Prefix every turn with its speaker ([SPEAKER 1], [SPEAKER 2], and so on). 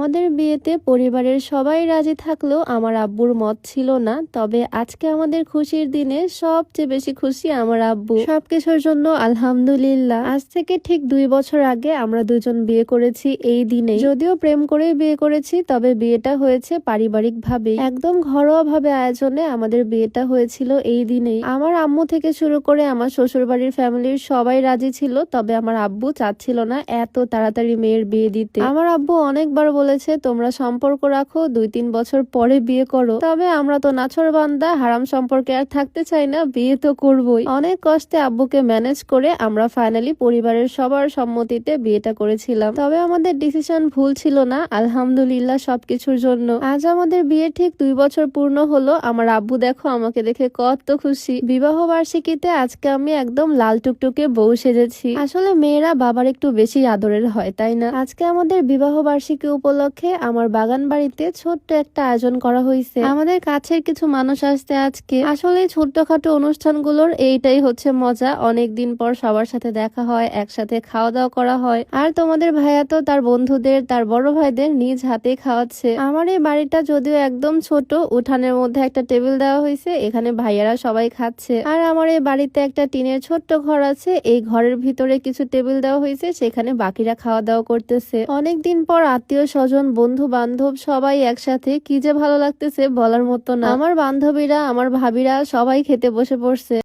[SPEAKER 1] আমাদের বিয়েতে পরিবারের সবাই রাজি থাকলেও আমার আব্বুর মত ছিল না। তবে আজকে আমাদের খুশির দিনে সবচেয়ে বেশি খুশি আমার আব্বু। সবকিছুর জন্য আলহামদুলিল্লাহ। আজ থেকে ঠিক 2 বছর আগে আমরা দুজন বিয়ে করেছি এই দিনে। যদিও প্রেম করে বিয়ে করেছি, তবে বিয়েটা হয়েছে পারিবারিক ভাবে, একদম ঘরোয়া ভাবে আয়োজনে আমাদের বিয়েটা হয়েছিল এই দিনেই। আমার আম্মু থেকে শুরু করে আমার শ্বশুর বাড়ির ফ্যামিলির সবাই রাজি ছিল, তবে আমার আব্বু চাচ্ছিল না এত তাড়াতাড়ি মেয়ের বিয়ে দিতে। আমার আব্বু অনেকবার বলেছে তোমরা সম্পর্ক রাখো, 2-3 বছর পরে বিয়ে করো। তবে আমরা তো নাছোড়বান্দা, হারাম সম্পর্কে আর থাকতে চাই না, বিয়ে তো করবোই। অনেক কষ্টে আব্বুকে ম্যানেজ করে আমরা ফাইনালি পরিবারের সবার সম্মতিতে বিয়েটা করেছিলাম। তবে আমাদের ডিসিশন ভুল ছিল না, আলহামদুলিল্লাহ সবকিছুর জন্য। আজ আমাদের বিয়ে ঠিক 2 বছর পূর্ণ হলো। আমার আব্বু দেখো আমাকে দেখে কত খুশি। বিবাহ বার্ষিকীতে আজকে আমি একদম লাল টুকটুকে বউ সেজেছি। আসলে মেয়েরা বাবার একটু বেশি আদরের হয়, তাই না? আজকে আমাদের বিবাহ বার্ষিকী উপলক্ষে আমার বাগান বাড়িতে ছোট্ট একটা আয়োজন করা হয়েছে। আমাদের কাছের কিছু মানুষ আসছে আজকে। আসলে ছোট্টখাটো অনুষ্ঠানগুলোর এইটাই হচ্ছে মজা। অনেকদিন পর সবার সাথে দেখা হয়, একসাথে খাওয়া দাওয়া করা হয়। আর তোমাদের ভাইয়া তো তার বন্ধুদের, তার বড় ভাইদের নিজ হাতে খাওয়াচ্ছে। আমার এই বাড়িটা যদিও একদম ছোট, উঠানের মধ্যে একটা টেবিল দেওয়া হয়েছে, এখানে ভাইয়ারা সবাই খাচ্ছে। আর আমার এই বাড়িতে একটা টিনের ছোট্ট ঘর আছে, এই ঘরের ভিতরে কিছু টেবিল দেওয়া হয়েছে, সেখানে বাকিরা খাওয়া দাওয়া করতেছে। অনেকদিন পর আত্মীয় স্বজন, বন্ধু বান্ধব সবাই একসাথে, কি যে ভালো লাগতেছে বলার মতো না। আমার বান্ধবীরা, আমার ভাবিরা সবাই খেতে বসে পড়ছে।